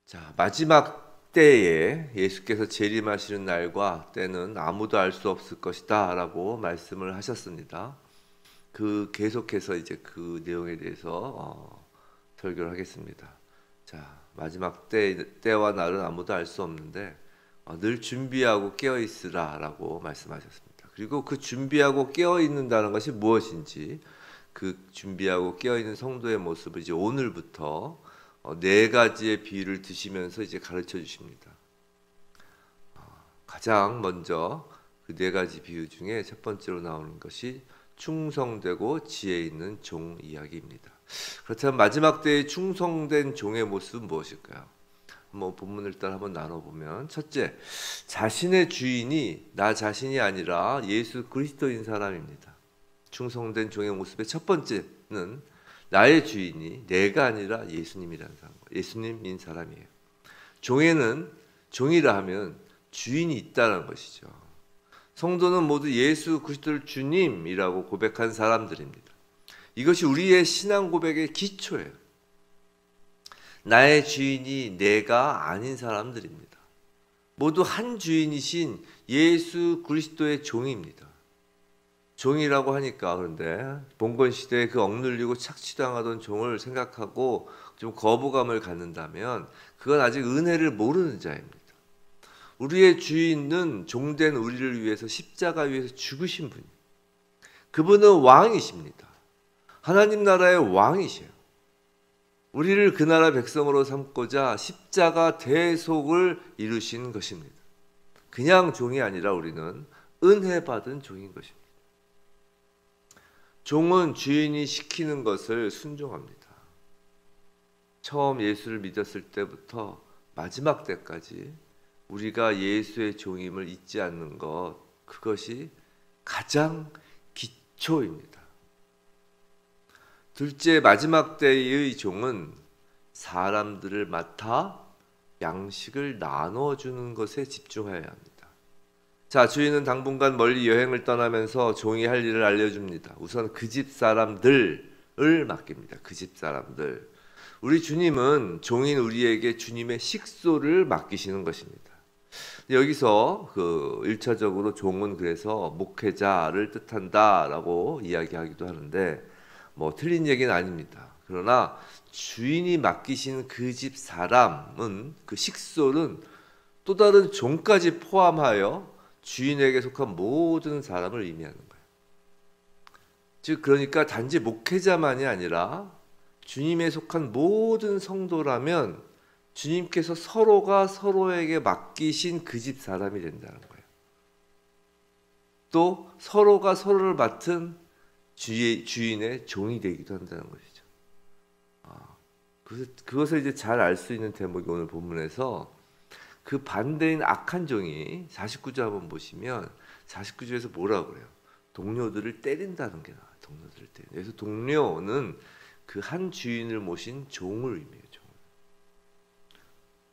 자, 마지막 때에 예수께서 재림하시는 날과 때는 아무도 알 수 없을 것이다 라고 말씀을 하셨습니다. 계속해서 이제 그 내용에 대해서 설교를 하겠습니다. 자, 마지막 때와 날은 아무도 알 수 없는데 늘 준비하고 깨어 있으라 라고 말씀하셨습니다. 그리고 그 준비하고 깨어 있는다는 것이 무엇인지, 그 준비하고 깨어 있는 성도의 모습을 이제 오늘부터 네 가지의 비유를 드시면서 이제 가르쳐 주십니다. 가장 먼저 그 네 가지 비유 중에 첫 번째로 나오는 것이 충성되고 지혜 있는 종 이야기입니다. 그렇다면 마지막 때의 충성된 종의 모습은 무엇일까요? 한번 본문을 일단 한번 나눠보면, 첫째, 자신의 주인이 나 자신이 아니라 예수 그리스도인 사람입니다. 충성된 종의 모습의 첫 번째는 나의 주인이 내가 아니라 예수님이라는 사람, 예수님인 사람이에요. 종에는 종이라 하면 주인이 있다는 것이죠. 성도는 모두 예수 그리스도를 주님이라고 고백한 사람들입니다. 이것이 우리의 신앙 고백의 기초예요. 나의 주인이 내가 아닌 사람들입니다. 모두 한 주인이신 예수 그리스도의 종입니다. 종이라고 하니까, 그런데 봉건 시대에 그 억눌리고 착취당하던 종을 생각하고 좀 거부감을 갖는다면 그건 아직 은혜를 모르는 자입니다. 우리의 주인은 종된 우리를 위해서 십자가 위에서 죽으신 분이에요. 그분은 왕이십니다. 하나님 나라의 왕이세요. 우리를 그 나라 백성으로 삼고자 십자가 대속을 이루신 것입니다. 그냥 종이 아니라 우리는 은혜 받은 종인 것입니다. 종은 주인이 시키는 것을 순종합니다. 처음 예수를 믿었을 때부터 마지막 때까지 우리가 예수의 종임을 잊지 않는 것, 그것이 가장 기초입니다. 둘째, 마지막 때의 종은 사람들을 맡아 양식을 나눠주는 것에 집중해야 합니다. 자, 주인은 당분간 멀리 여행을 떠나면서 종이 할 일을 알려줍니다. 우선 그 집 사람들을 맡깁니다. 그 집 사람들. 우리 주님은 종인 우리에게 주님의 식소를 맡기시는 것입니다. 여기서 1차적으로 종은 그래서 목회자를 뜻한다라고 이야기하기도 하는데, 틀린 얘기는 아닙니다. 그러나 주인이 맡기신 그 집 사람은, 그 식솔은 또 다른 종까지 포함하여 주인에게 속한 모든 사람을 의미하는 거예요. 즉, 그러니까 단지 목회자만이 아니라 주님에 속한 모든 성도라면 주님께서 서로가 서로에게 맡기신 그 집 사람이 된다는 거예요. 또 서로가 서로를 맡은 주인의 종이 되기도 한다는 것이죠. 그것을 이제 잘 알 수 있는 대목이 오늘 본문에서, 그 반대인 악한 종이 49절 한번 보시면 49절에서 뭐라고 그래요? 동료들을 때린다는 게 나와요. 동료들을 때린다. 그래서 동료는 그 한 주인을 모신 종을 의미해요.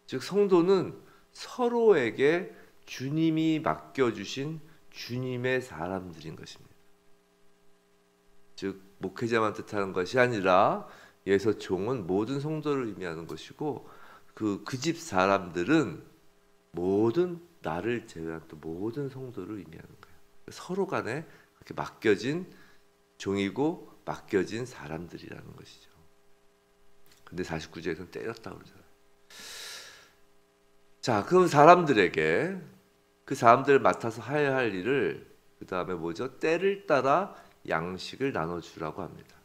즉 성도는 서로에게 주님이 맡겨주신 주님의 사람들인 것입니다. 즉 목회자만 뜻하는 것이 아니라 여기서 종은 모든 성도를 의미하는 것이고, 그 집 사람들은 모든 나를 제외한 또 모든 성도를 의미하는 거예요. 서로 간에 그렇게 맡겨진 종이고 맡겨진 사람들이라는 것이죠. 근데 49절에서는 때렸다고 그러잖아요. 자, 그 사람들에게, 그 사람들을 맡아서 해야 할 일을, 그 다음에 뭐죠? 때를 따라 양식을 나눠주라고 합니다.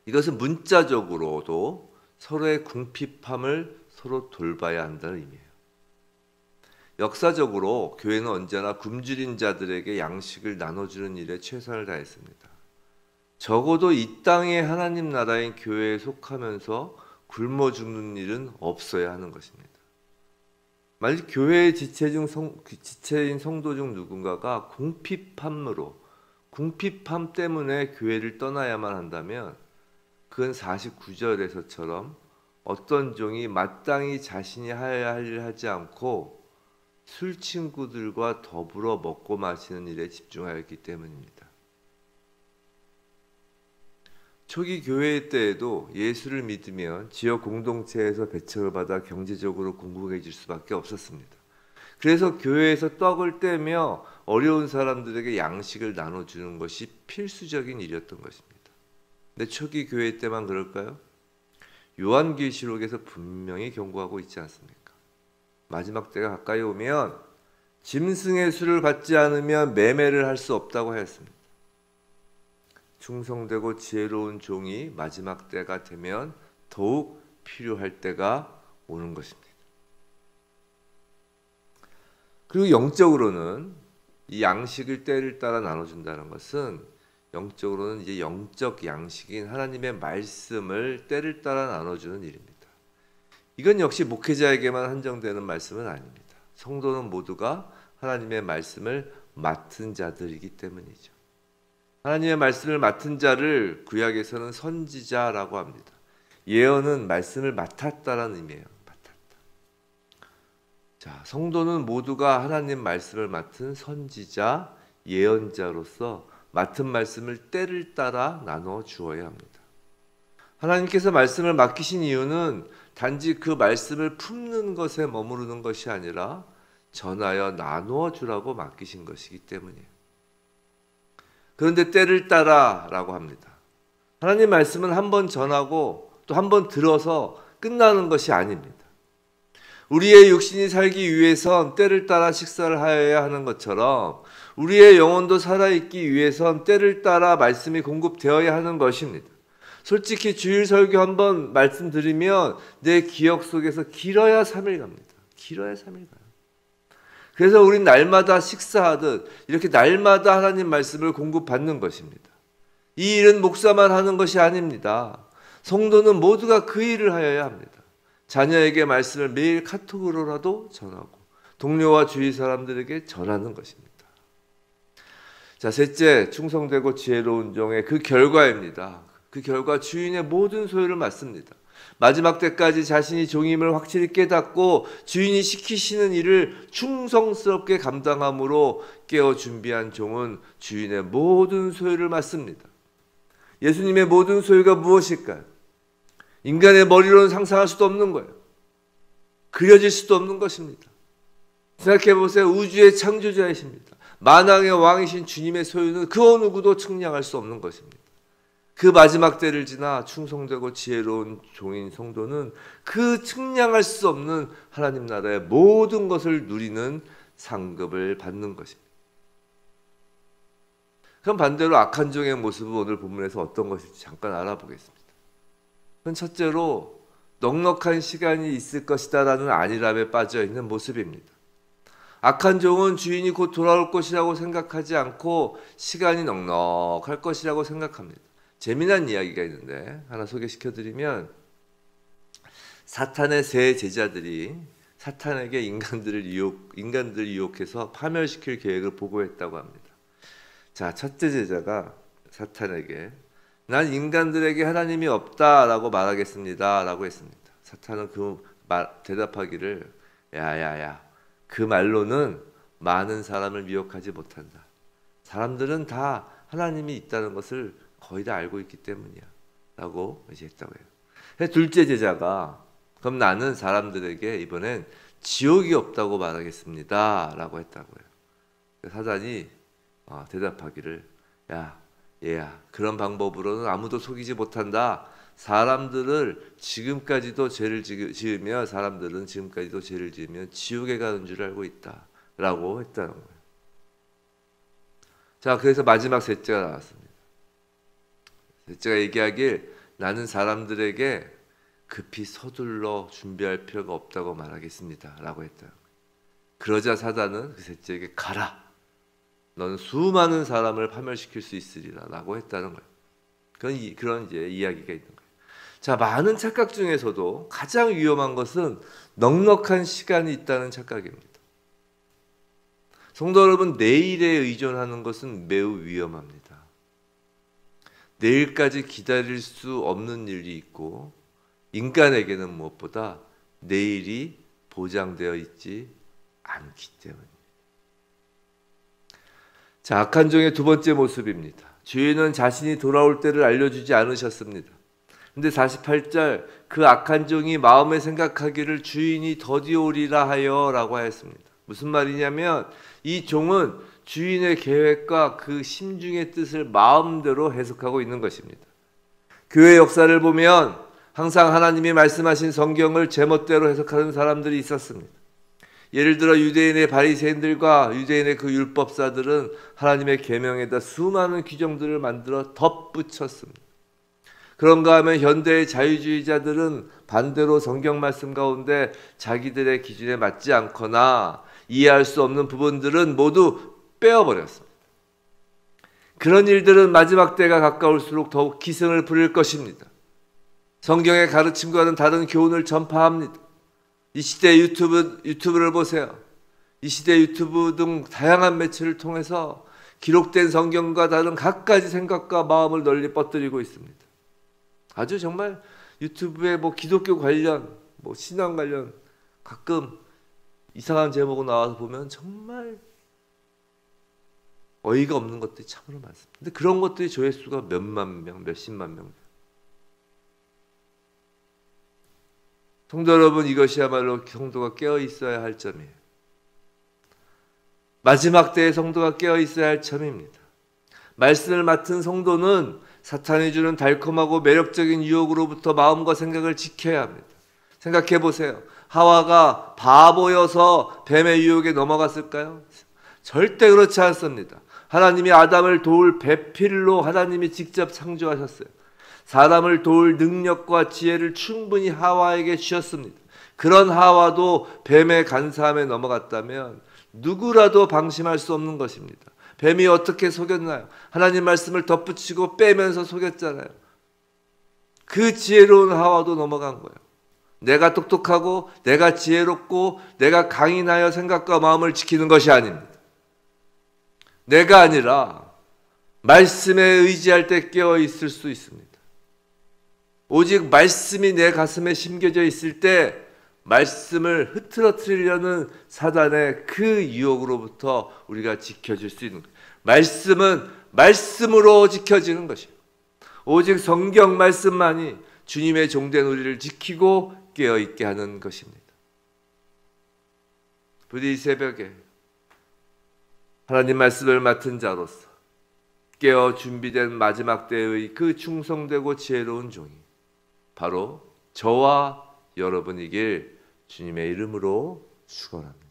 이것은 문자적으로도 서로의 궁핍함을 서로 돌봐야 한다는 의미예요. 역사적으로 교회는 언제나 굶주린 자들에게 양식을 나눠주는 일에 최선을 다했습니다. 적어도 이 땅의 하나님 나라인 교회에 속하면서 굶어 죽는 일은 없어야 하는 것입니다. 만약 교회의 지체인 성도 중 누군가가 궁핍함 때문에 교회를 떠나야만 한다면, 그건 49절에서처럼 어떤 종이 마땅히 자신이 해야 할 일을 하지 않고 술 친구들과 더불어 먹고 마시는 일에 집중하였기 때문입니다. 초기 교회 때에도 예수를 믿으면 지역 공동체에서 배척을 받아 경제적으로 궁핍해질 수밖에 없었습니다. 그래서 교회에서 떡을 떼며 어려운 사람들에게 양식을 나눠주는 것이 필수적인 일이었던 것입니다. 근데 초기 교회 때만 그럴까요? 요한계시록에서 분명히 경고하고 있지 않습니까? 마지막 때가 가까이 오면 짐승의 수를 받지 않으면 매매를 할 수 없다고 하였습니다. 충성되고 지혜로운 종이 마지막 때가 되면 더욱 필요할 때가 오는 것입니다. 그리고 영적으로는 이 양식을 때를 따라 나눠준다는 것은 영적으로는 이제 영적 양식인 하나님의 말씀을 때를 따라 나눠주는 일입니다. 이건 역시 목회자에게만 한정되는 말씀은 아닙니다. 성도는 모두가 하나님의 말씀을 맡은 자들이기 때문이죠. 하나님의 말씀을 맡은 자를 구약에서는 선지자라고 합니다. 예언은 말씀을 맡았다라는 의미예요. 맡았다. 자, 성도는 모두가 하나님 말씀을 맡은 선지자, 예언자로서 맡은 말씀을 때를 따라 나눠 주어야 합니다. 하나님께서 말씀을 맡기신 이유는 단지 그 말씀을 품는 것에 머무르는 것이 아니라 전하여 나누어 주라고 맡기신 것이기 때문이에요. 그런데 때를 따라라고 합니다. 하나님 말씀은 한 번 전하고 또 한 번 들어서 끝나는 것이 아닙니다. 우리의 육신이 살기 위해선 때를 따라 식사를 하여야 하는 것처럼 우리의 영혼도 살아있기 위해선 때를 따라 말씀이 공급되어야 하는 것입니다. 솔직히 주일 설교 한번 말씀드리면 내 기억 속에서 길어야 3일 갑니다. 길어야 3일 가요. 그래서 우린 날마다 식사하듯 이렇게 날마다 하나님 말씀을 공급받는 것입니다. 이 일은 목사만 하는 것이 아닙니다. 성도는 모두가 그 일을 하여야 합니다. 자녀에게 말씀을 매일 카톡으로라도 전하고 동료와 주위 사람들에게 전하는 것입니다. 자, 셋째, 충성되고 지혜로운 종의 그 결과입니다. 그 결과 주인의 모든 소유를 맡습니다. 마지막 때까지 자신이 종임을 확실히 깨닫고 주인이 시키시는 일을 충성스럽게 감당함으로 깨어 준비한 종은 주인의 모든 소유를 맡습니다. 예수님의 모든 소유가 무엇일까요? 인간의 머리로는 상상할 수도 없는 거예요. 그려질 수도 없는 것입니다. 생각해 보세요. 우주의 창조자이십니다. 만왕의 왕이신 주님의 소유는 그 어느 누구도 측량할 수 없는 것입니다. 그 마지막 때를 지나 충성되고 지혜로운 종인 성도는 그 측량할 수 없는 하나님 나라의 모든 것을 누리는 상급을 받는 것입니다. 그럼 반대로 악한 종의 모습은 오늘 본문에서 어떤 것일지 잠깐 알아보겠습니다. 그건 첫째로 넉넉한 시간이 있을 것이다라는 안일함에 빠져있는 모습입니다. 악한 종은 주인이 곧 돌아올 것이라고 생각하지 않고 시간이 넉넉할 것이라고 생각합니다. 재미난 이야기가 있는데 하나 소개시켜드리면 사탄의 세 제자들이 사탄에게 인간들을 유혹해서 파멸시킬 계획을 보고했다고 합니다. 자, 첫째 제자가 사탄에게 난 인간들에게 하나님이 없다라고 말하겠습니다 라고 했습니다. 사탄은 대답하기를 야야야 그 말로는 많은 사람을 미혹하지 못한다. 사람들은 다 하나님이 있다는 것을 거의 다 알고 있기 때문이야 라고 이제 했다고 해요. 둘째 제자가 그럼 나는 사람들에게 이번엔 지옥이 없다고 말하겠습니다 라고 했다고 해요. 사단이 대답하기를 야 얘야 그런 방법으로는 아무도 속이지 못한다. 사람들은 지금까지도 죄를 지으며 지옥에 가는 줄 알고 있다 라고 했다는 거예요. 자, 그래서 마지막 셋째가 나왔습니다. 셋째가 얘기하길 나는 사람들에게 급히 서둘러 준비할 필요가 없다고 말하겠습니다 라고 했다. 그러자 사단은 그 셋째에게 가라. 너는 수많은 사람을 파멸시킬 수 있으리라 라고 했다는 거예요. 그런 이제 이야기가 있는 거예요. 자, 많은 착각 중에서도 가장 위험한 것은 넉넉한 시간이 있다는 착각입니다. 성도 여러분, 내일에 의존하는 것은 매우 위험합니다. 내일까지 기다릴 수 없는 일이 있고 인간에게는 무엇보다 내일이 보장되어 있지 않기 때문입니다. 자, 악한 종의 두 번째 모습입니다. 주인은 자신이 돌아올 때를 알려주지 않으셨습니다. 근데 48절 그 악한 종이 마음에 생각하기를 주인이 더디 오리라 하여 라고 하였습니다. 무슨 말이냐면 이 종은 주인의 계획과 그 심중의 뜻을 마음대로 해석하고 있는 것입니다. 교회 역사를 보면 항상 하나님이 말씀하신 성경을 제멋대로 해석하는 사람들이 있었습니다. 예를 들어 유대인의 바리새인들과 유대인의 그 율법사들은 하나님의 계명에다 수많은 규정들을 만들어 덧붙였습니다. 그런가 하면 현대의 자유주의자들은 반대로 성경 말씀 가운데 자기들의 기준에 맞지 않거나 이해할 수 없는 부분들은 모두 빼어버렸습니다. 그런 일들은 마지막 때가 가까울수록 더욱 기승을 부릴 것입니다. 성경의 가르침과는 다른 교훈을 전파합니다. 이 시대 유튜브를 보세요. 이 시대 유튜브 등 다양한 매체를 통해서 기록된 성경과 다른 갖가지 생각과 마음을 널리 뻗들이고 있습니다. 아주 정말 유튜브에 기독교 관련, 신앙 관련 가끔 이상한 제목으로 나와서 보면 정말 어이가 없는 것들이 참으로 많습니다. 근데 그런 것들이 조회수가 몇만 명, 몇십만 명. 성도 여러분, 이것이야말로 성도가 깨어 있어야 할 점이에요. 마지막 때의 성도가 깨어 있어야 할 점입니다. 말씀을 맡은 성도는 사탄이 주는 달콤하고 매력적인 유혹으로부터 마음과 생각을 지켜야 합니다. 생각해 보세요. 하와가 바보여서 뱀의 유혹에 넘어갔을까요? 절대 그렇지 않습니다. 하나님이 아담을 도울 배필로 하나님이 직접 창조하셨어요. 사람을 도울 능력과 지혜를 충분히 하와에게 주셨습니다. 그런 하와도 뱀의 간사함에 넘어갔다면 누구라도 방심할 수 없는 것입니다. 뱀이 어떻게 속였나요? 하나님 말씀을 덧붙이고 빼면서 속였잖아요. 그 지혜로운 하와도 넘어간 거예요. 내가 똑똑하고 내가 지혜롭고 내가 강인하여 생각과 마음을 지키는 것이 아닙니다. 내가 아니라 말씀에 의지할 때 깨어 있을 수 있습니다. 오직 말씀이 내 가슴에 심겨져 있을 때 말씀을 흐트러뜨리려는 사단의 그 유혹으로부터 우리가 지켜줄 수 있는 거예요. 말씀은 말씀으로 지켜지는 것이에요. 오직 성경 말씀만이 주님의 종된 우리를 지키고 깨어있게 하는 것입니다. 부디 이 새벽에 하나님 말씀을 맡은 자로서 깨어 준비된 마지막 때의 그 충성되고 지혜로운 종이 바로 저와 여러분이길 주님의 이름으로 축원합니다.